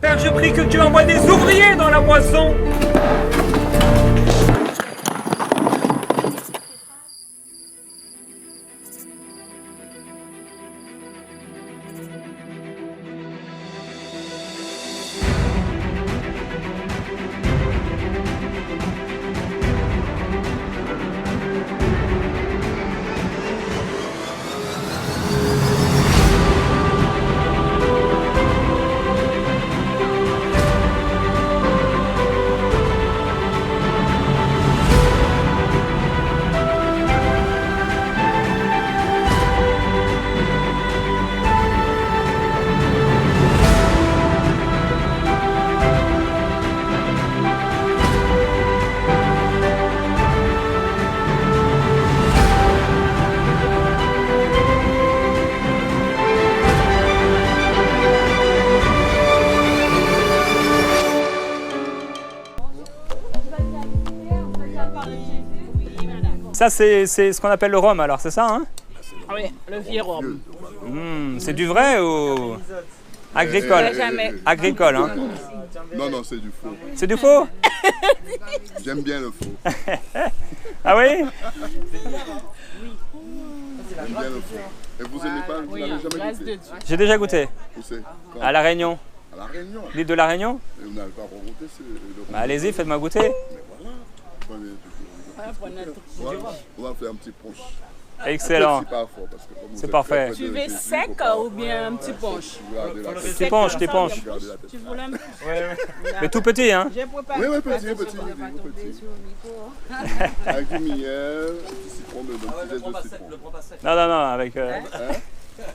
Père, je prie que tu envoies des ouvriers dans la moisson. Ça, c'est ce qu'on appelle le rhum, alors, c'est ça, hein? Oui, le vieux rhum. C'est du vrai ou agricole? Agricole, hein? Non, non, c'est du faux. C'est du faux? J'aime bien le faux. Ah oui? J'aime bien le faux. Et vous aimez pas? Vous n'avez jamais goûté? J'ai déjà goûté. Où c'est? Quand? À La Réunion. À La Réunion. L'île de La Réunion? Et vous n'avez pas goûté le rhum? Bah, allez-y, faites-moi goûter. Mais voilà. On va faire un petit punch. Excellent. C'est pas fort parce que comme vous C'est êtes parfait. très près Tu de veux Jésus, sec faut pas- ou bien un petit punch? Regardez la tête. T'es penches, t'es penches. Regardez la tête. Tu voulais un petit Mais tout petit, hein? J'ai préparé. Oui, oui, petit. Avec du miel, un petit citron, de petits zestes de citron. Non, non, non, avec...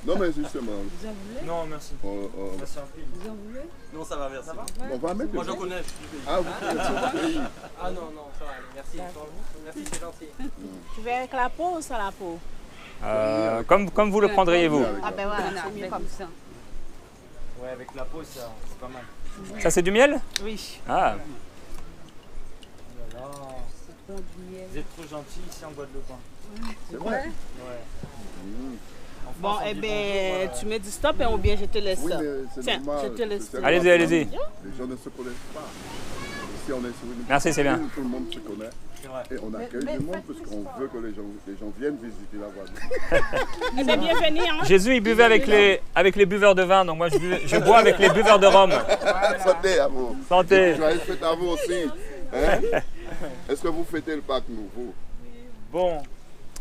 Non, mais justement, Non, merci. Non, ça va, merci. on va mettre. Moi, j'en connais. Ah, vous connaissez. Ah non, non, ça va aller. Merci. Merci, c'est gentil. Tu veux avec la peau ou sans la peau? Comme vous le prendriez, vous. Ah ben voilà, c'est mieux comme ça. Ouais, avec la peau, ça, c'est pas mal. Ça, c'est du miel? Oui. Ah, Voilà. Vous êtes trop gentil ici en Guadeloupe. C'est vrai. Ouais. Bon, eh bien, tu me dis stop ou bien je te laisse Oui, ça. mais c'est Tiens, normal. je te laisse. C'est allez-y, allez-y. Les gens ne se connaissent pas. Ici, on est sur une Merci, c'est bien. île où tout le monde se connaît. C'est vrai. Et on accueille du monde parce qu'on veut que les gens viennent visiter la Guadeloupe. Eh bien, bienvenue. Hein? Jésus, il buvait avec les buveurs de vin, donc moi, je bois avec les buveurs de rhum. Santé à vous. Santé. Joyeux fête à vous aussi. Hein? Est-ce que vous fêtez le Pâques nouveau? Bon,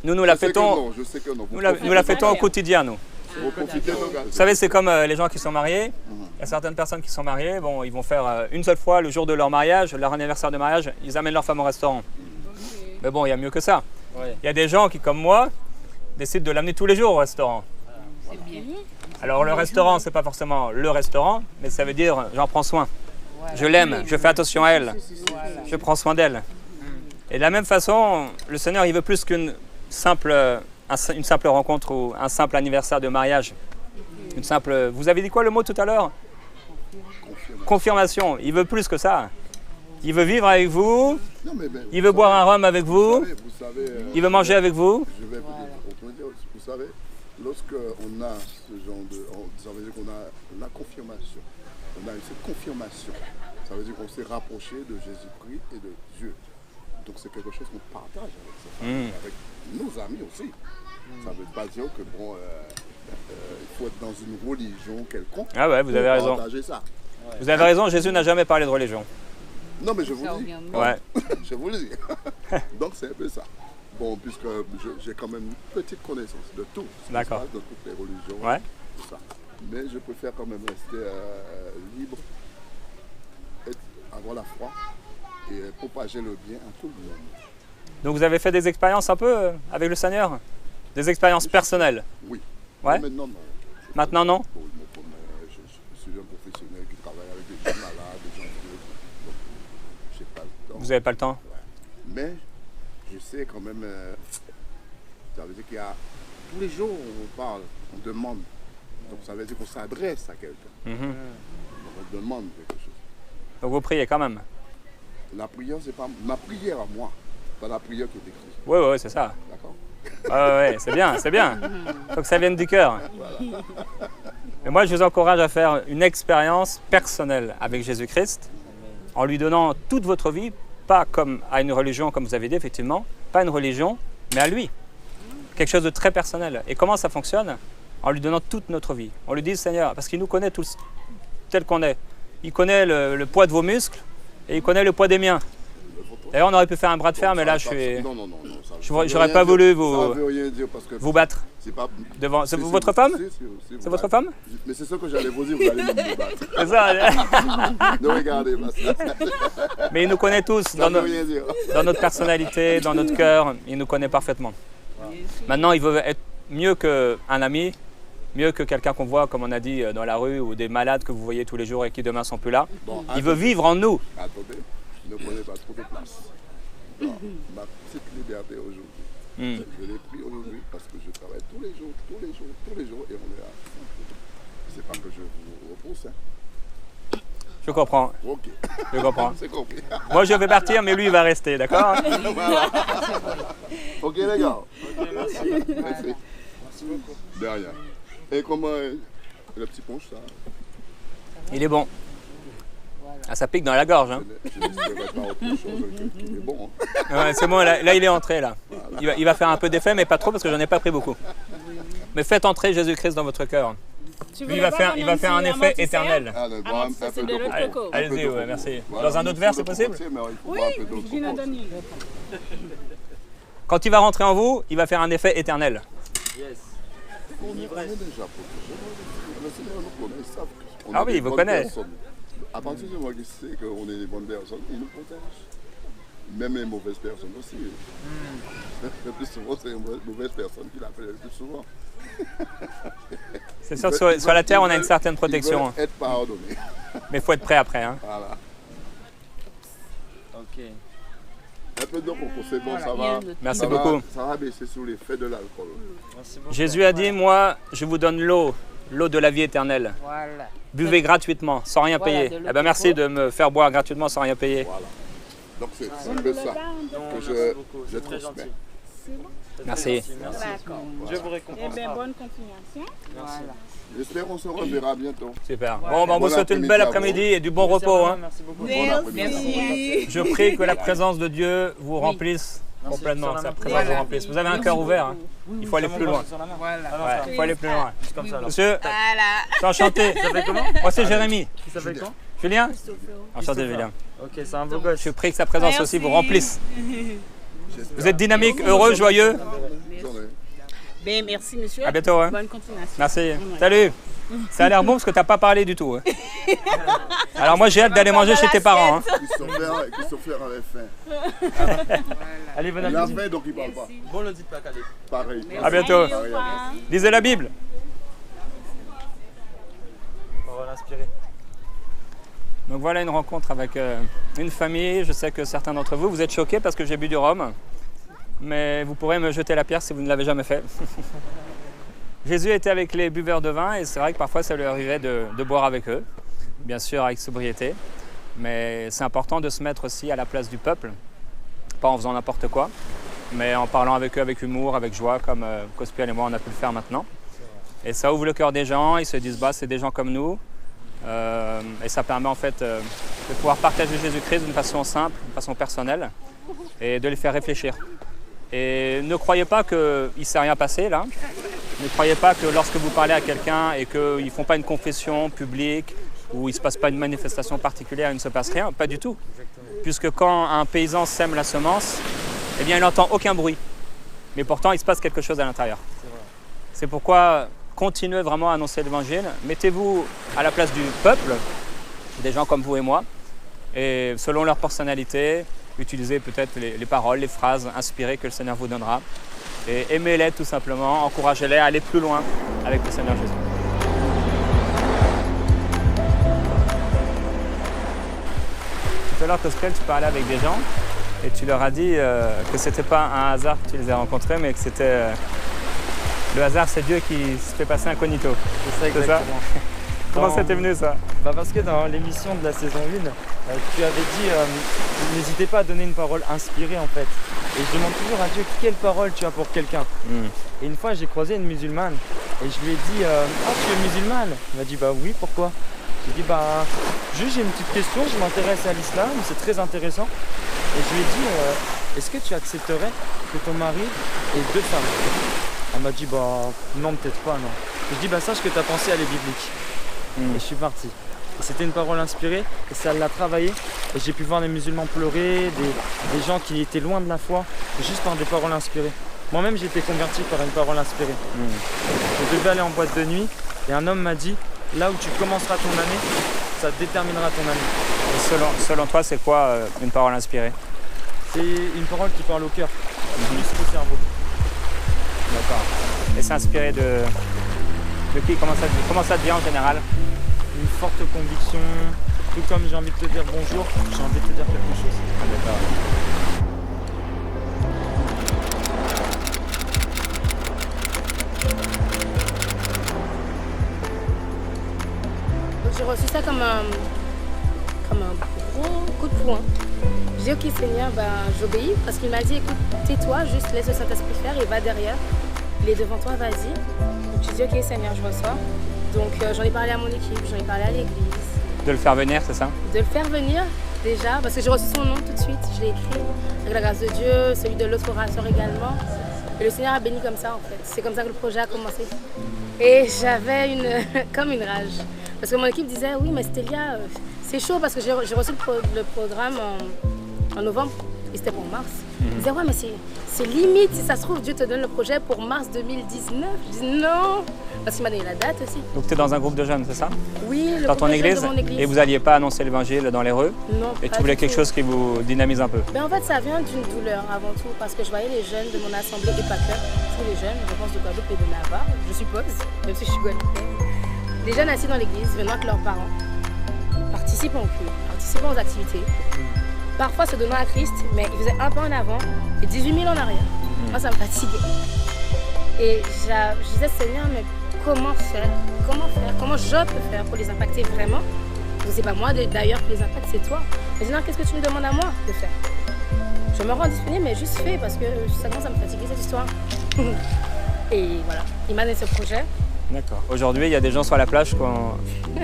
nous la fêtons, Je sais que non. nous la fêtons au quotidien, nous. Vous profitez de nos gars. Vous savez, c'est comme les gens qui sont mariés. Il y a certaines personnes qui sont mariées, bon, ils vont faire une seule fois le jour de leur mariage, leur anniversaire de mariage, ils amènent leur femme au restaurant. Mais bon, il y a mieux que ça. Ouais. Il y a des gens qui, comme moi, décident de l'amener tous les jours au restaurant. Alors le restaurant, c'est pas forcément le restaurant, mais ça veut dire j'en prends soin. Je l'aime, je fais attention à elle, je prends soin d'elle. Et de la même façon, le Seigneur, il veut plus qu'une simple rencontre ou un simple anniversaire de mariage. Une simple. Vous avez dit quoi le mot tout à l'heure? Confirmation. Il veut plus que ça. Il veut vivre avec vous. Non, mais Il veut boire un rhum avec vous. Vous savez, Il veut manger avec vous. je vais vous dire, vous savez, lorsqu'on a ce genre de. Ça veut dire qu'on a la confirmation. On a eu cette confirmation. Ça veut dire qu'on s'est rapproché de Jésus-Christ et de Dieu. Donc c'est quelque chose qu'on partage avec sa famille, avec nos amis aussi. Ça ne veut pas dire que bon, il faut être dans une religion quelconque. Ah ouais, vous avez pour raison. partager ça. Vous avez raison, Jésus n'a jamais parlé de religion. Non, mais je vous le dis. Ouais. Je vous le dis. Donc c'est un peu ça. Bon, puisque j'ai quand même une petite connaissance de tout. Ce qui se D'accord. passe dans toutes les religions. Ouais. Tout ça. Mais je préfère quand même rester libre, avoir la foi et propager le bien à tout le monde. Donc vous avez fait des expériences un peu avec le Seigneur? Des expériences personnelles? Oui. Ouais. Maintenant, non. Maintenant, non? Bon, je suis un professionnel qui travaille avec des gens malades, des gens vieux. Donc, je n'ai pas le temps. Vous n'avez pas le temps? Ouais. Mais je sais quand même, ça veut dire qu'il y a tous les jours on parle, on demande. Donc ça veut dire qu'on s'adresse à quelqu'un. Mhm. Donc on demande quelque chose. Donc vous priez quand même? La prière, c'est pas ma prière à moi, pas la prière qui est écrite. Oui, oui, c'est ça. D'accord? Ouais, ouais, c'est bien, c'est bien. Faut que ça vienne du cœur. Mais moi, je vous encourage à faire une expérience personnelle avec Jésus-Christ, en lui donnant toute votre vie, pas comme à une religion, comme vous avez dit, effectivement, pas une religion, mais à lui. Quelque chose de très personnel. Et comment ça fonctionne? En lui donnant toute notre vie. On lui dit, Seigneur, parce qu'il nous connaît tous tel qu'on est. Il connaît le poids de vos muscles et il connaît le poids des miens. D'ailleurs, on aurait pu faire un bras de fer, mais là, je suis... Non. J'aurais pas voulu vous battre. C'est pas... Devant... C'est votre femme? C'est votre femme? Mais c'est ce que j'allais vous dire, vous allez même me battre. C'est ça. Ne regardez pas ça. Mais il nous connaît tous, dans notre personnalité, dans notre cœur. Il nous connaît parfaitement. Maintenant, il veut être mieux qu'un ami, mieux que quelqu'un qu'on voit, comme on a dit, dans la rue, ou des malades que vous voyez tous les jours et qui demain sont plus là. Bon, il veut vivre en nous. Attendez, ne prenez pas trop de place. Bon, ma petite liberté aujourd'hui, je l'ai pris aujourd'hui parce que je travaille tous les jours, et on est là. C'est pas que je vous repousse. Hein. Je comprends. Ok. Je comprends. C'est compris. Moi, je vais partir, mais lui, il va rester, d'accord? Voilà. Ok, les gars. Ok, merci. Merci. De rien. Et comment le petit punch, ça? Il est bon. Ah, ça pique dans la gorge. Hein. Je n'espérais pas autre chose qu'il est bon. Hein. Ouais, c'est bon, là, il est entré. Là. Voilà. Il va faire un peu d'effet, mais pas trop, parce que j'en ai pas pris beaucoup. Mais faites entrer Jésus-Christ dans votre cœur. Lui, il va faire un effet éternel. Allez-y, ouais, merci. Voilà, dans un autre verre, c'est possible? Oui, Quand il va rentrer en vous, il va faire un effet éternel. Yes. Ah oui, il vous connaît. À partir du moment qu'il sait qu'on est des bonnes personnes, il nous protège. Même les mauvaises personnes aussi. Le plus souvent, c'est les mauvaises personnes qui l'appellent le plus souvent. C'est sûr, sur la terre, on a une certaine protection. Être pardonné. Mais il faut être prêt après. Hein. Voilà. Ok. Un peu d'eau, c'est bon, ça va. Merci beaucoup. Ça va baisser sous l'effet de l'alcool. Jésus a dit, moi, je vous donne l'eau de la vie éternelle. Voilà. Buvez gratuitement, sans rien payer. Eh ben, merci de me faire boire gratuitement sans rien payer. Voilà. Donc c'est un peu ça que je transmets. Merci. D'accord. Je vous récompense. Eh bien, bonne continuation. Merci. J'espère qu'on se reverra bientôt. Super. Bon, on vous souhaite une belle après-midi et du bon repos. Hein. Merci beaucoup. Merci. Je prie que la présence de Dieu vous remplisse complètement, que sa présence vous remplisse. Vous avez un cœur ouvert. Hein. Il faut aller plus loin. Voilà. Il faut aller plus loin. Juste comme ça, alors. Monsieur, Voilà. je suis enchanté. Ça s'appelle comment? Moi, c'est Jérémy. Qui s'appelle quand? Julien? Enchanté, Julien. Ok, c'est un beau gosse. Je prie que sa présence aussi vous remplisse. J'espère. Vous êtes dynamique, heureux, joyeux. Ben, merci, monsieur. À bientôt. Hein. Bonne continuation. Merci. Salut. Ça a l'air bon parce que tu n'as pas parlé du tout. Hein. Alors moi, j'ai hâte d'aller manger chez tes parents. Hein. Christopher avait faim. Allez, bon Il a appétit. faim, donc il ne parle pas. Bon, le dites pas, Calais. Pareil. À bientôt. Lisez la Bible. On va l'inspirer. Donc voilà une rencontre avec une famille. Je sais que certains d'entre vous, vous êtes choqués parce que j'ai bu du rhum. Mais vous pourrez me jeter la pierre si vous ne l'avez jamais fait. Jésus était avec les buveurs de vin et c'est vrai que parfois ça lui arrivait de boire avec eux, bien sûr avec sobriété. Mais c'est important de se mettre aussi à la place du peuple, pas en faisant n'importe quoi, mais en parlant avec eux avec humour, avec joie, comme Cospiel et moi on a pu le faire maintenant. Et ça ouvre le cœur des gens, ils se disent bah c'est des gens comme nous. Et ça permet en fait de pouvoir partager Jésus-Christ d'une façon simple, d'une façon personnelle et de les faire réfléchir. Et ne croyez pas qu'il ne s'est rien passé là. Ne croyez pas que lorsque vous parlez à quelqu'un et qu'ils ne font pas une confession publique ou il ne se passe pas une manifestation particulière, il ne se passe rien. Pas du tout. Puisque quand un paysan sème la semence, eh bien il n'entend aucun bruit. Mais pourtant il se passe quelque chose à l'intérieur. C'est pourquoi continuez vraiment à annoncer l'évangile. Mettez-vous à la place du peuple, des gens comme vous et moi, et selon leur personnalité, utilisez peut-être les paroles, les phrases inspirées que le Seigneur vous donnera. Et aimez-les tout simplement, encouragez-les à aller plus loin avec le Seigneur Jésus. Tout à l'heure, Cospiel, tu parlais avec des gens et tu leur as dit que ce n'était pas un hasard que tu les as rencontrés, mais que c'était... le hasard, c'est Dieu qui se fait passer incognito. C'est ça, exactement. Comment ça t'est venu ça? Parce que dans l'émission de la saison 1, tu avais dit n'hésitez pas à donner une parole inspirée en fait. Et je demande toujours à Dieu quelle parole tu as pour quelqu'un. Et une fois j'ai croisé une musulmane et je lui ai dit ah tu es musulmane? Elle m'a dit bah oui, pourquoi? J'ai dit bah juste j'ai une petite question, je m'intéresse à l'islam, c'est très intéressant. Et je lui ai dit est-ce que tu accepterais que ton mari ait 2 femmes? Elle m'a dit bah non, peut-être pas, non. Et je dis bah sache que tu as pensé à les bibliques. Et je suis parti. Et c'était une parole inspirée et ça l'a travaillé. Et j'ai pu voir des musulmans pleurer, des gens qui étaient loin de la foi, juste par des paroles inspirées. Moi-même j'ai été converti par une parole inspirée. Je devais aller en boîte de nuit et un homme m'a dit là où tu commenceras ton année, ça déterminera ton année. Et selon toi, c'est quoi une parole inspirée? C'est une parole qui parle au cœur, plus au cerveau. D'accord. Et c'est inspiré de qui? Comment ça devient en général? Une forte conviction, tout comme j'ai envie de te dire bonjour, j'ai envie de te dire quelque chose. Ah, d'accord. J'ai reçu ça comme un gros coup de poing. J'ai dit ok Seigneur, j'obéis parce qu'il m'a dit écoute, tais-toi, juste laisse le Saint-Esprit faire et va derrière. Il est devant toi, vas-y. Donc j'ai dit ok Seigneur, je reçois. Donc j'en ai parlé à mon équipe, j'en ai parlé à l'église. De le faire venir, c'est ça? De le faire venir déjà, parce que j'ai reçu son nom tout de suite, je l'ai écrit avec la grâce de Dieu, celui de l'autre orateur également. Et le Seigneur a béni comme ça en fait. C'est comme ça que le projet a commencé. Et j'avais comme une rage. Parce que mon équipe disait oui mais Stélia, c'est chaud parce que j'ai reçu le programme en novembre et c'était pour mars. Ils disaient ouais mais c'est limite, si ça se trouve Dieu te donne le projet pour mars 2019. Je dis non, parce qu'il m'a donné la date aussi. Donc tu es dans un groupe de jeunes, c'est ça? Oui, le dans groupe ton de jeunes église? de mon église. Et vous n'alliez pas annoncer l'évangile dans les rues? Non. Et tu voulais quelque chose qui vous dynamise un peu? Ben en fait ça vient d'une douleur avant tout, parce que je voyais les jeunes de mon assemblée et pas que, tous les jeunes, je pense de Guadeloupe et de Navarre, je suppose, même si je suis guadeloupéenne. Les jeunes assis dans l'église venant avec leurs parents, participant au culte, participant aux activités, parfois se donnant à Christ, mais ils faisaient un pas en avant et 18 000 en arrière. Moi, ça me fatiguait. Et je disais, Seigneur, mais comment faire? Comment je peux faire pour les impacter vraiment? C'est pas moi d'ailleurs qui les impacte, c'est toi. Mais Seigneur, qu'est-ce que tu me demandes à moi de faire? Je me rends disponible, mais juste fais parce que ça commence à me fatiguer cette histoire. Et voilà, il m'a donné ce projet. D'accord. Aujourd'hui, il y a des gens sur la plage qui ont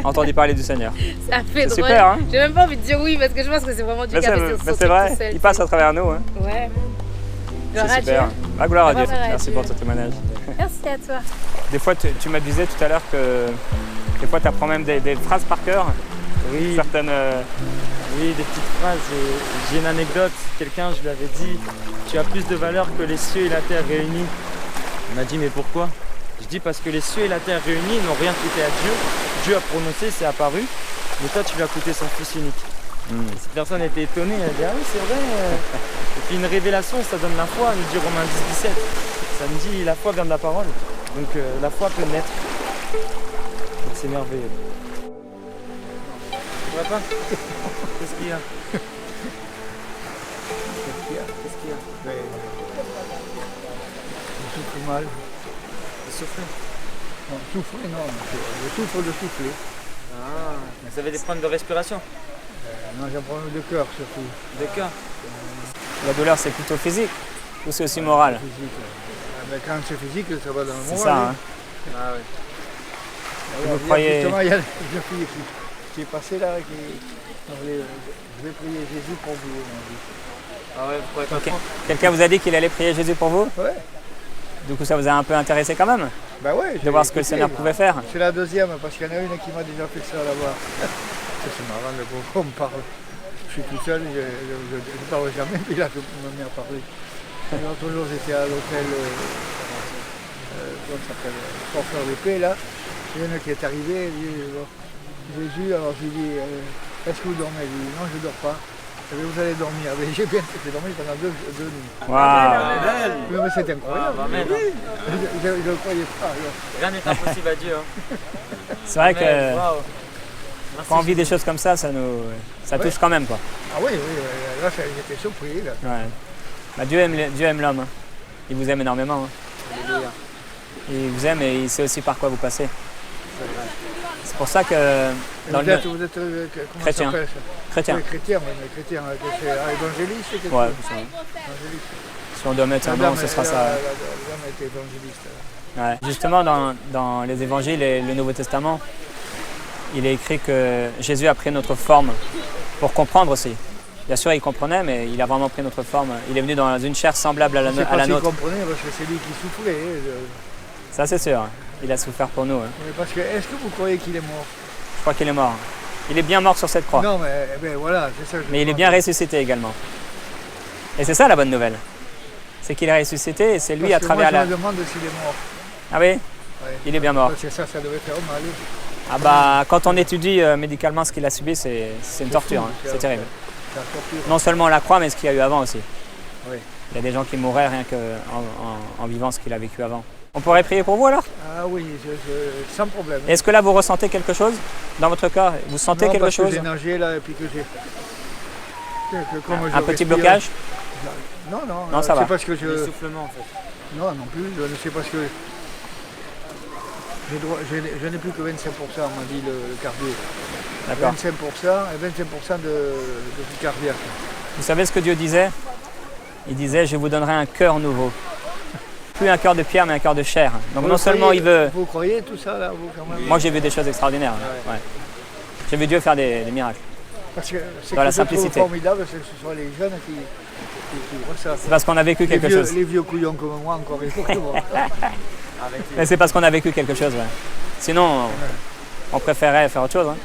entendu parler du Seigneur. Ça fait drôle. Super, hein? J'ai même pas envie de dire oui parce que je pense que c'est vraiment du café sur c'est vrai, il passe à travers nous. Hein. Ouais. C'est super. Ah, gloire à Dieu. Merci pour ton témoignage. Merci à toi. Des fois, tu m'as disais tout à l'heure que des fois, tu apprends même des phrases par cœur. Oui. Certaines. Oui, des petites phrases. J'ai une anecdote. Quelqu'un, je lui avais dit tu as plus de valeur que les cieux et la terre réunis. Il m'a dit mais pourquoi? Je dis parce que les cieux et la terre réunis n'ont rien coûté à Dieu. Dieu a prononcé, c'est apparu. Mais toi, tu lui as coûté son fils unique. Cette personne était étonnée. Elle a dit ah oui, c'est vrai. Et puis une révélation, ça donne la foi. Nous dit Romains 10, 17. Ça me dit la foi vient de la parole. Donc la foi peut naître. Donc c'est merveilleux. Ça va pas? Qu'est-ce qu'il y a? Qu'est-ce qu'il y a? Je souffre mal. Vous souffrez? Non, souffler, non. Je souffre de souffler. Ah, vous avez des problèmes de respiration? Non, j'ai un problème de cœur surtout. De cœur? La douleur, c'est plutôt physique ou c'est aussi moral? Physique. Mais quand c'est physique, ça va dans le moral. C'est ça, hein? Ah oui. Vous croyez... Justement, il y a une jeune fille qui est passée là, je vais prier Jésus pour vous. Ah ouais, vous croyez pas trop? Quelqu'un vous a dit qu'il allait prier Jésus pour vous? Ouais. Du coup, ça vous a un peu intéressé quand même? Bah ouais. De voir ce que le Seigneur pouvait faire? C'est la deuxième, parce qu'il y en a une qui m'a déjà fait ça là-bas. C'est marrant, le gros on me parle. Je suis tout seul, je ne parle jamais, puis là, je me mets à parler. L'autre jour, j'étais à l'hôtel, comment ça s'appelle, Porteur de paix, là. Il y en a qui est arrivé, il dit, Jésus, alors je lui dis, est-ce que vous dormez? Il dit, non, je ne dors pas. Et vous allez dormir. Mais j'ai bien fait dormir pendant deux nuits. Waouh! Mais c'est incroyable. Je ne le croyais pas. Rien n'est impossible à Dieu. Hein. C'est vrai que Wow. quand on vit des choses comme ça, ça touche quand même, quoi. Ah oui, là, j'étais surpris. Là. Ouais. Bah, Dieu aime l'homme. Hein. Il vous aime énormément. Hein. Il vous aime et il sait aussi par quoi vous passez. C'est pour ça que dans Vous le êtes, comment chrétien. ça s'appelle ça? chrétien. Oui, chrétien, mais chrétien, c'est évangéliste, c'est quelque Ouais, chose. ça va. Évangéliste. Si on doit mettre un nom, ce sera ça. La dame était évangéliste. Ouais. Justement, dans les évangiles et le Nouveau Testament, il est écrit que Jésus a pris notre forme pour comprendre aussi. Bien sûr, il comprenait, mais il a vraiment pris notre forme. Il est venu dans une chair semblable à la C'est pas s'il nôtre. comprenait, parce que c'est lui qui souffrait. Ça, c'est sûr. Il a souffert pour nous. Hein. Mais parce que, est-ce que vous croyez qu'il est mort? Je crois qu'il est mort. Il est bien mort sur cette croix. Non, mais ben, voilà, c'est ça. Que je Mais il est demande. bien ressuscité également. Et c'est ça la bonne nouvelle. C'est qu'il est ressuscité et c'est lui Parce à que travers moi, la... je me demande s'il est mort. Ah oui, Ouais. il est bien mort. Parce que ça devait faire mal. Ah bah, quand on étudie médicalement ce qu'il a subi, c'est une torture. fou, Hein. C'est terrible. C'est la torture. Non seulement la croix, mais ce qu'il y a eu avant aussi. Oui. Il y a des gens qui mourraient rien qu'en vivant ce qu'il a vécu avant. On pourrait prier pour vous alors? Ah oui, sans problème. Est-ce que là vous ressentez quelque chose dans votre corps? Vous sentez Non, quelque parce que chose? j'ai nagé là et puis que j'ai... comme je Un petit respire- blocage? Non, Non, ça va. C'est parce que je... L'essoufflement en fait. Non, non plus, je ne sais parce que... Je n'ai plus que 25%, m'a dit le cardio. D'accord. 25% et 25% de cardiaque. Vous savez ce que Dieu disait? Il disait, je vous donnerai un cœur nouveau. Plus un cœur de pierre, mais un cœur de chair. Donc non seulement il veut... Vous croyez tout ça là, vous quand même? Moi j'ai vu des choses extraordinaires. Ouais. J'ai vu Dieu faire des miracles. Parce que c'est dans la que je trouve simplicité. formidable, c'est que ce soit les jeunes qui voient ça. C'est parce qu'on a vécu quelque chose. Les vieux couillons comme moi, encore il faut que moi. Mais c'est parce qu'on a vécu quelque chose. Ouais. Sinon, on préférait faire autre chose. Hein.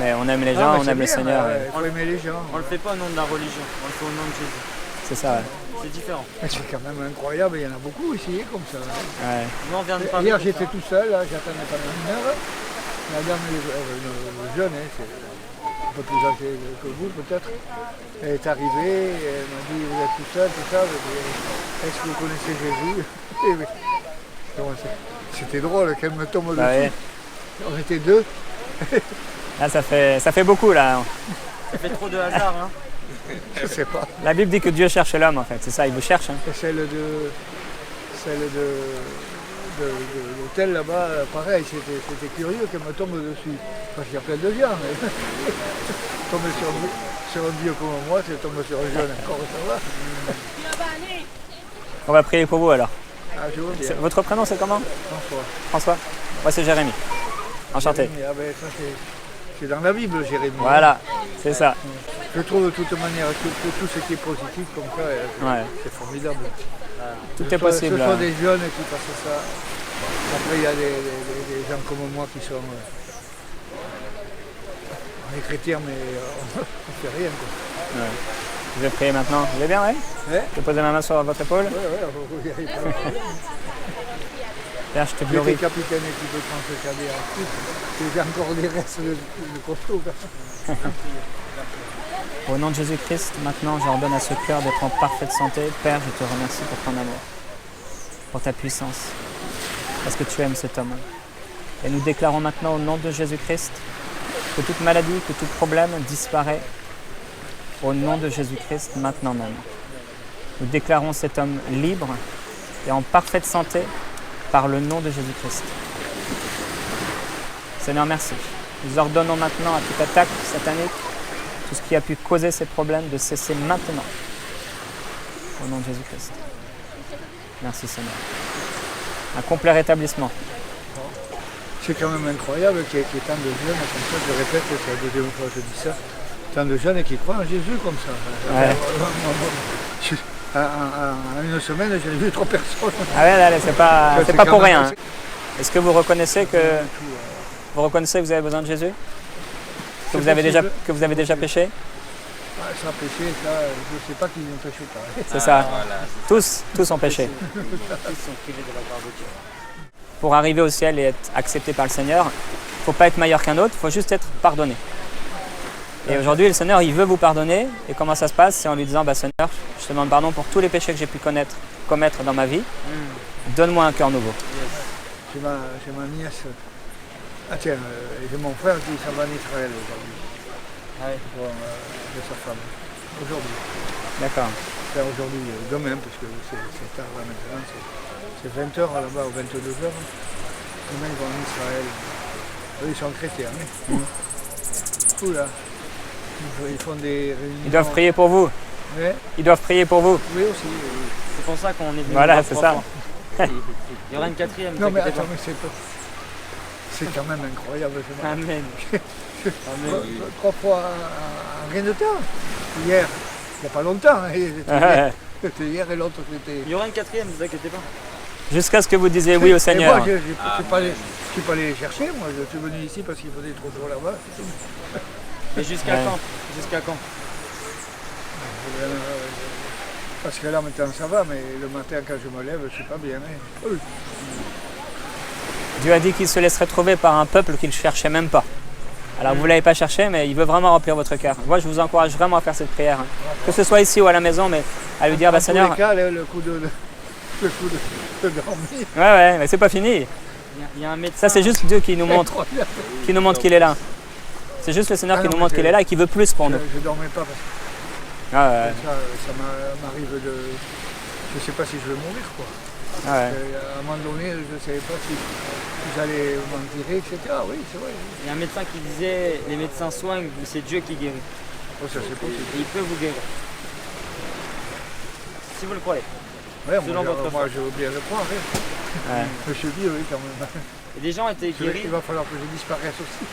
Mais on aime les gens, on aime le Seigneur. Il faut aimer les gens. On le fait pas au nom de la religion, on le fait au nom de Jésus. C'est ça. Ouais. C'est différent. Mais c'est quand même incroyable, il y en a beaucoup ici comme ça. Ouais. Nous on vient de Paris. Hier pour j'étais ça. tout seul, là, j'attendais pendant une heure. La dame, le jeune, hein, c'est un peu plus âgé que vous peut-être, elle est arrivée, elle m'a dit vous êtes tout seul, tout ça. Est-ce que vous connaissez Jésus? Et oui. C'était drôle qu'elle me tombe Bah dessus. ouais. On était deux. Là, ça fait beaucoup là. Ça fait trop de hasard hein. Je sais pas. La Bible dit que Dieu cherche l'homme en fait. C'est ça, il vous cherche. Hein. Et celle de l'hôtel là-bas, pareil, c'était curieux qu'elle me tombe dessus. Parce qu'il y a plein de gens. Mais tomber sur un vieux comme moi, c'est tomber sur un jeune encore, ça va. On va prier pour vous alors. Ah, je vois bien. Votre prénom c'est comment? François. François. Moi c'est Jérémy. Enchanté. Jérémie, ah ben, ça, c'est dans la Bible, Jérémie. Voilà, c'est ça. Je trouve de toute manière que tout ce qui est positif comme ça, Ouais. c'est formidable. Tout Ce est soit- possible. Ce sont hein. des jeunes qui passent ça. Après, il y a des gens comme moi qui sont... on est chrétiens, mais on ne fait rien. Quoi. Ouais. Je vais prier maintenant. Vous allez bien, ouais? Ouais. Je vais poser ma main sur votre épaule. On y arrive pas. Père, je te J'étais glorifie. capitaine équipe de France Cadet en foot. J'ai encore des restes de costaud. Au nom de Jésus-Christ, maintenant, j'ordonne à ce cœur d'être en parfaite santé. Père, je te remercie pour ton amour, pour ta puissance, parce que tu aimes cet homme. Et nous déclarons maintenant au nom de Jésus-Christ que toute maladie, que tout problème disparaît au nom de Jésus-Christ maintenant même. Nous déclarons cet homme libre et en parfaite santé par le nom de Jésus-Christ. Seigneur, merci. Nous ordonnons maintenant à toute attaque satanique, tout ce qui a pu causer ces problèmes, de cesser maintenant. Au nom de Jésus-Christ. Merci Seigneur. Un complet rétablissement. C'est quand même incroyable qu'il y ait tant de jeunes comme ça. Je répète, c'est la deuxième fois que je dis ça. Tant de jeunes qui croient en Jésus comme ça. Ouais. En une semaine, j'ai vu 3 personnes. Ah ouais, allez, c'est pas quand pour même rien. assez- Est-ce que vous reconnaissez que vous avez besoin de Jésus? Que vous avez déjà péché? Ah, ça péché, ça, je ne sais pas qui ne péché pas. C'est ça. Tous ont péché. Pour arriver au ciel et être accepté par le Seigneur, il ne faut pas être meilleur qu'un autre, il faut juste être pardonné. Et aujourd'hui, le Seigneur, il veut vous pardonner. Et comment ça se passe? C'est en lui disant, Seigneur, je te demande pardon pour tous les péchés que j'ai pu commettre dans ma vie. Donne-moi un cœur nouveau. J'ai ma nièce. Ah tiens, j'ai mon frère qui s'en va en Israël aujourd'hui. Pour, de sa femme. Aujourd'hui. D'accord. Enfin, aujourd'hui, demain, parce que c'est tard là maintenant. C'est 20h là-bas ou 22h. Demain, ils vont en Israël. Ils sont chrétiens. Hein. Oula. Ils font des réunions. Ils doivent prier pour vous. Ouais. Ils doivent prier pour vous. Oui, aussi. Oui. C'est pour ça qu'on est venu. Voilà, voir c'est 3 ça. fois. Il y aura une 4e. Non, mais t'inquiète attends, mais c'est quand même incroyable. pas. Amen. Amen. 3 fois en rien de temps. Hier, il n'y a pas longtemps. Hein. C'était hier et l'autre c'était. Il y aura une 4e, ne vous inquiétez pas. Jusqu'à ce que vous disiez oui au Et Seigneur. moi, je ne suis pas allé les chercher. Moi, je suis venu ici parce qu'il faisait trop chaud là-bas. C'est tout. Et jusqu'à Ouais. quand? Jusqu'à quand? Parce que là maintenant ça va, mais le matin quand je me lève, je suis pas bien. Hein. Oui. Dieu a dit qu'il se laisserait trouver par un peuple qu'il ne cherchait même pas. Alors vous ne l'avez pas cherché, mais il veut vraiment remplir votre cœur. Moi, je vous encourage vraiment à faire cette prière. Hein. Que ce soit ici ou à la maison, mais à lui dire, bah, En tous Seigneur, les cas, le coup de dormir. ouais, mais c'est pas fini. Il y a un médecin. Ça, c'est juste Dieu qui nous montre Incroyable. qu'il est là. C'est juste le Seigneur Ah qui non, nous mais montre qu'il est là et qui veut plus pour nous. Je dormais pas parce que Ah ouais, ça m'arrive de. Je sais pas si je vais mourir quoi. ah ouais. À un moment donné, je ne savais pas si vous allez m'en tirer, etc. Oui, c'est vrai. Il y a un médecin qui disait les médecins soignent, c'est Dieu qui guérit. Oh, ça c'est possible. Et il peut vous guérir. Si vous le croyez. Ouais, Selon votre moi foi. je veux bien le croire. Hein. Ouais. Je suis dit oui quand même. Et des gens étaient guéris. Il va falloir que je disparaisse aussi.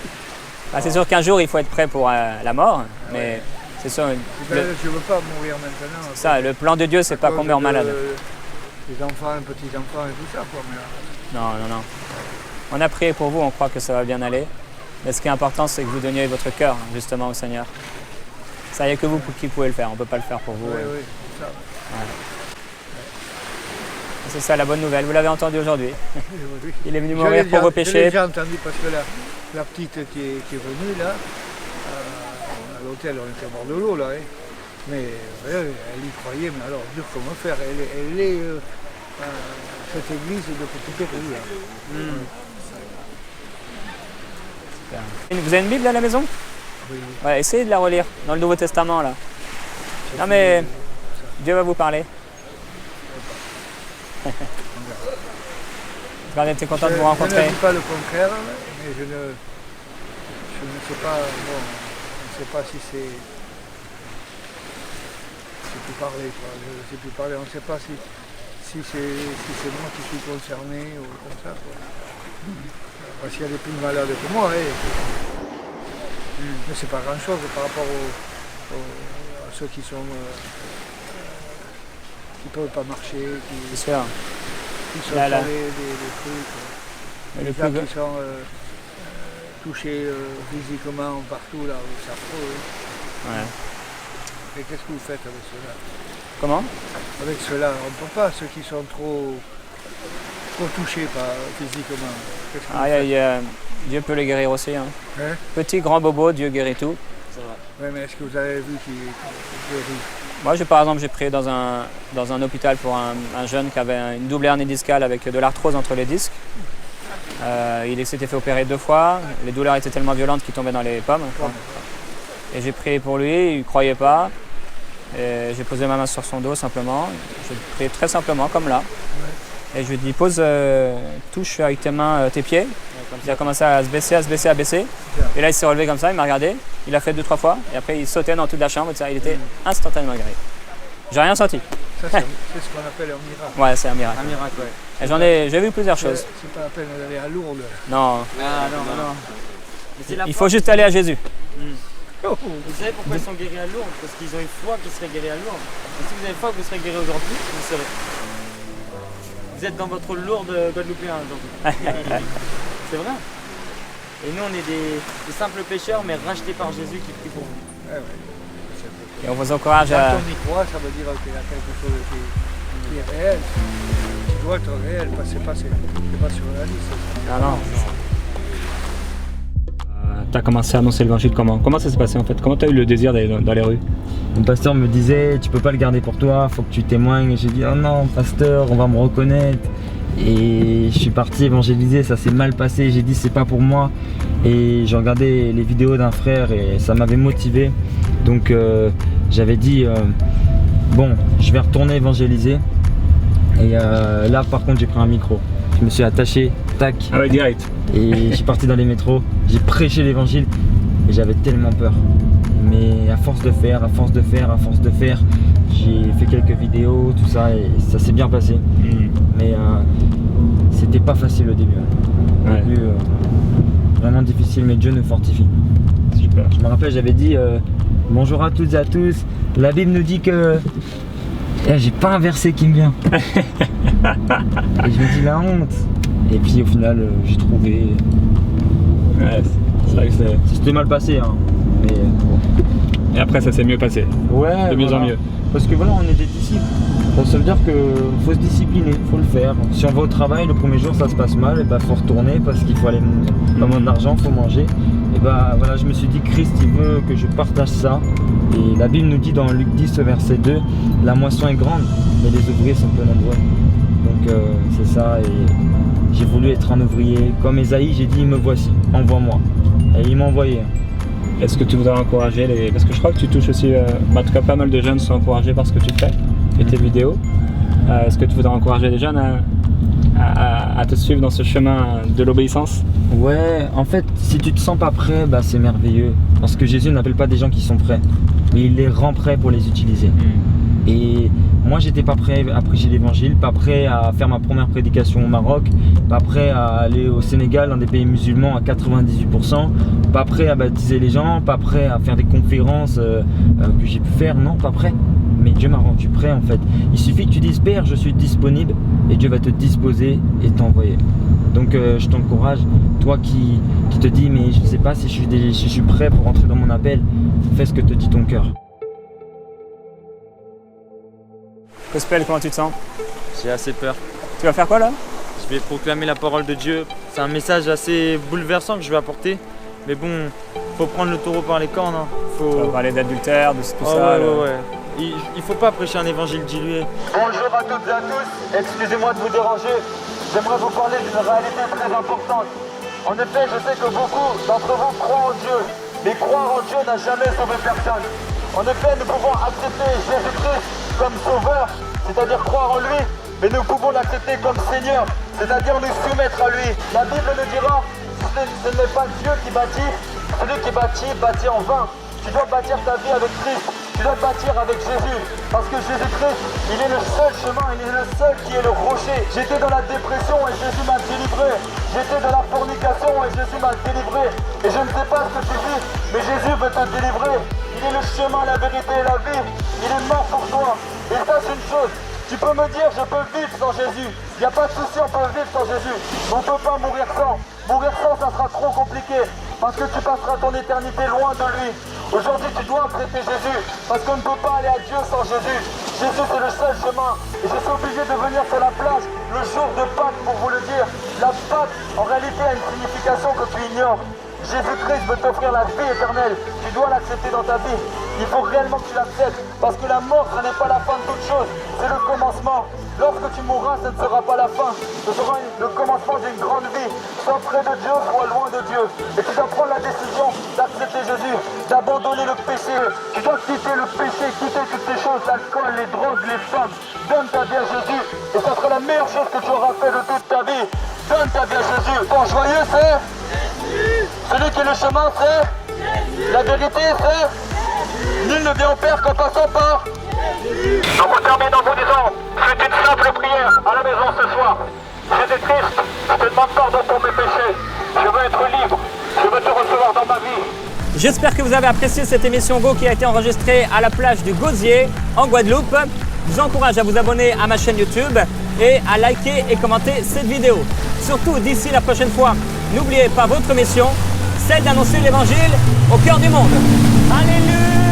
Ah, c'est sûr qu'un jour, il faut être prêt pour la mort, mais c'est sûr. Je ne veux pas mourir maintenant. Ça, le plan de Dieu, c'est pas qu'on meure malade. Les enfants, les petits-enfants et tout ça. Quoi, mais, Non. On a prié pour vous, on croit que ça va bien aller. Mais ce qui est important, c'est que vous donniez votre cœur, justement, au Seigneur. Ça, il n'y a que vous qui pouvez le faire, on ne peut pas le faire pour vous. oui, c'est ça. C'est ça la bonne nouvelle, vous l'avez entendu aujourd'hui. Oui. Il est venu Je mourir l'ai pour vos Je l'ai péchés. déjà entendu parce que la petite qui est venue là, à l'hôtel, on était au bord de l'eau là. Hein. Mais elle y croyait, mais alors dur comment faire. Elle est cette église de Petit Pérou là. Vous avez une Bible à la maison? Oui. Ouais, essayez de la relire dans le Nouveau Testament là. Non mais Dieu va vous parler. On était content de vous Je rencontrer. ne dis pas le contraire, mais je ne sais pas, bon, on ne sait pas si c'est plus parler, quoi. Je ne sais plus parler, on ne sait pas si c'est moi qui suis concerné ou comme ça, quoi. Parce qu'il y a des plus malades que moi, mais c'est pas grand chose par rapport à ceux qui sont qui peuvent pas marcher, C'est sûr. qui sont Là, là. sur des trucs. Le Les plus gens gros- qui sont touchés physiquement partout, là, c'est affreux. Ouais. Et qu'est-ce que vous faites avec ceux-là? Comment? Avec ceux-là, on ne peut pas, ceux qui sont trop touchés physiquement. Qu'est-ce que vous faites? Dieu peut les guérir aussi. Hein. Hein? Petit, grand bobo, Dieu guérit tout. C'est vrai. Ouais, mais est-ce que vous avez vu qu'il guérit? Moi, par exemple, j'ai prié dans un hôpital pour un jeune qui avait une double hernie discale avec de l'arthrose entre les disques. Il s'était fait opérer 2 fois. Les douleurs étaient tellement violentes qu'il tombait dans les pommes. Et j'ai prié pour lui, il ne croyait pas. Et j'ai posé ma main sur son dos simplement. J'ai prié très simplement, comme là. Et je lui ai dit, touche avec tes mains tes pieds. Il a commencé à se baisser, à baisser. Et là, il s'est relevé comme ça, il m'a regardé. Il a fait 2-3 fois. Et après, il sautait dans toute la chambre. Il était instantanément guéri. J'ai rien senti. Ça, c'est ce qu'on appelle un miracle. Ouais, c'est un miracle. Un miracle, ouais. Et j'ai vu plusieurs choses. C'est pas la peine d'aller à Lourdes. Non, Ah non. Mais c'est la il foi. faut juste aller à Jésus. Oh, Vous savez pourquoi ils sont guéris à Lourdes? Parce qu'ils ont une foi qu'ils seraient guéris à Lourdes. Et si vous avez foi que vous serez guéris aujourd'hui, vous le serez. Vous êtes dans votre Lourdes guadeloupéen aujourd'hui. C'est vrai. Et nous, on est des simples pécheurs, mais rachetés par Jésus qui prie pour vous. ouais, ouais. Et on vous encourage à... Quand on y croit, ça veut dire qu'il y a quelque chose qui est réel. Qui doit être réel, parce que c'est pas surréaliste. Non. Tu as commencé à annoncer l'évangile comment? Comment ça s'est passé en fait? Comment tu as eu le désir d'aller dans les rues? Mon pasteur me disait, tu peux pas le garder pour toi, faut que tu témoignes. Et j'ai dit, oh non, pasteur, on va me reconnaître. Et je suis parti évangéliser, ça s'est mal passé. J'ai dit, c'est pas pour moi. Et j'ai regardé les vidéos d'un frère et ça m'avait motivé. Donc j'avais dit, bon, je vais retourner évangéliser. Et là, par contre, j'ai pris un micro. Je me suis attaché, tac. Ah ouais, direct. Et je suis parti dans les métros, j'ai prêché l'évangile et j'avais tellement peur. Mais à force de faire, j'ai fait quelques vidéos, tout ça et ça s'est bien passé. Mais c'était pas facile au début. Au début, vraiment difficile, mais Dieu nous fortifie. Super. Je me rappelle, j'avais dit bonjour à toutes et à tous. La Bible nous dit que j'ai pas un verset qui me vient. Et je me dis la honte. Et puis au final, j'ai trouvé. Ouais, c'est vrai que c'était mal passé, hein. Mais bon. Et après, ça s'est mieux passé. Ouais. De mieux en mieux. Parce que voilà, on est des disciples. Ça veut dire qu'il faut se discipliner, il faut le faire. Si on va au travail, le premier jour ça se passe mal, et bah faut retourner parce qu'il faut aller avoir de l'argent, il faut manger. Et bah voilà, je me suis dit Christ il veut que je partage ça. Et la Bible nous dit dans Luc 10 verset 2, la moisson est grande, mais les ouvriers sont peu nombreux. Donc c'est ça, et j'ai voulu être un ouvrier. Comme Esaïe, j'ai dit me voici, envoie-moi. Et il m'a envoyé. Est-ce que tu voudrais encourager les... Parce que je crois que tu touches aussi... en tout cas, pas mal de jeunes sont encouragés par ce que tu fais et tes vidéos. Est-ce que tu voudrais encourager les jeunes à te suivre dans ce chemin de l'obéissance? Ouais, en fait, si tu te sens pas prêt, bah, c'est merveilleux. Parce que Jésus n'appelle pas des gens qui sont prêts, mais il les rend prêts pour les utiliser. Et moi, j'étais pas prêt à prêcher l'évangile, pas prêt à faire ma première prédication au Maroc, pas prêt à aller au Sénégal, dans des pays musulmans à 98%, pas prêt à baptiser les gens, pas prêt à faire des conférences que j'ai pu faire, non, pas prêt. Mais Dieu m'a rendu prêt en fait. Il suffit que tu dises Père, je suis disponible et Dieu va te disposer et t'envoyer. Donc je t'encourage, toi qui te dis mais je ne sais pas si je suis prêt pour entrer dans mon appel, fais ce que te dit ton cœur. Gospel, comment tu te sens? J'ai assez peur. Tu vas faire quoi là? Je vais proclamer la parole de Dieu. C'est un message assez bouleversant que je vais apporter. Mais bon, faut prendre le taureau par les cornes. Hein. Tu vas parler d'adultère, de tout ça. Ouais. Il faut pas prêcher un évangile dilué. Bonjour à toutes et à tous, excusez-moi de vous déranger. J'aimerais vous parler d'une réalité très importante. En effet, je sais que beaucoup d'entre vous croient en Dieu, mais croire en Dieu n'a jamais sauvé personne. En effet, nous pouvons accepter Jésus-Christ comme sauveur, c'est-à-dire croire en lui, mais nous pouvons l'accepter comme Seigneur, c'est-à-dire nous soumettre à lui. La Bible nous dira, ce n'est pas Dieu qui bâtit, celui qui bâtit en vain. Tu dois bâtir ta vie avec Christ, tu dois bâtir avec Jésus, parce que Jésus-Christ, il est le seul chemin, il est le seul qui est le rocher. J'étais dans la dépression et Jésus m'a délivré, j'étais dans la fornication et Jésus m'a délivré, et je ne sais pas ce que tu vis, mais Jésus veut te délivrer. Il est le chemin, la vérité et la vie, il est mort pour toi. Et sache une chose, tu peux me dire je peux vivre sans Jésus, il n'y a pas de souci, on peut vivre sans Jésus, on ne peut pas mourir sans. Mourir sans, ça sera trop compliqué, parce que tu passeras ton éternité loin de lui. Aujourd'hui, tu dois accepter Jésus, parce qu'on ne peut pas aller à Dieu sans Jésus. Jésus, c'est le seul chemin. Et je suis obligé de venir sur la plage le jour de Pâques pour vous le dire. La Pâques, en réalité, a une signification que tu ignores. Jésus-Christ veut t'offrir la vie éternelle. Tu dois l'accepter dans ta vie. Il faut réellement que tu l'acceptes, parce que la mort, ce n'est pas la fin de toute chose, c'est le commencement. Lorsque tu mourras, ce ne sera pas la fin, ce sera le commencement d'une grande vie. Sois près de Dieu, sois loin de Dieu. Et tu dois prendre la décision d'accepter Jésus, d'abandonner le péché. Tu dois quitter le péché, quitter toutes ces choses, l'alcool, les drogues, les femmes. Donne ta vie à Jésus, et ça sera la meilleure chose que tu auras fait de toute ta vie. Donne ta vie à Jésus. Ton joyeux, c'est Jésus. Celui qui est le chemin, c'est Jésus. La vérité, c'est Jésus. Nul ne vient au Père qu'en passant par Jésus. Donc on termine en vous disant, c'est une simple prière à la maison ce soir. Jésus-Christ, je te demande pardon pour mes péchés. Je veux être libre. Je veux te recevoir dans ma vie. J'espère que vous avez apprécié cette émission Go qui a été enregistrée à la plage du Gosier en Guadeloupe. Je vous encourage à vous abonner à ma chaîne YouTube et à liker et commenter cette vidéo. Surtout d'ici la prochaine fois, n'oubliez pas votre mission, celle d'annoncer l'évangile au cœur du monde. Alléluia!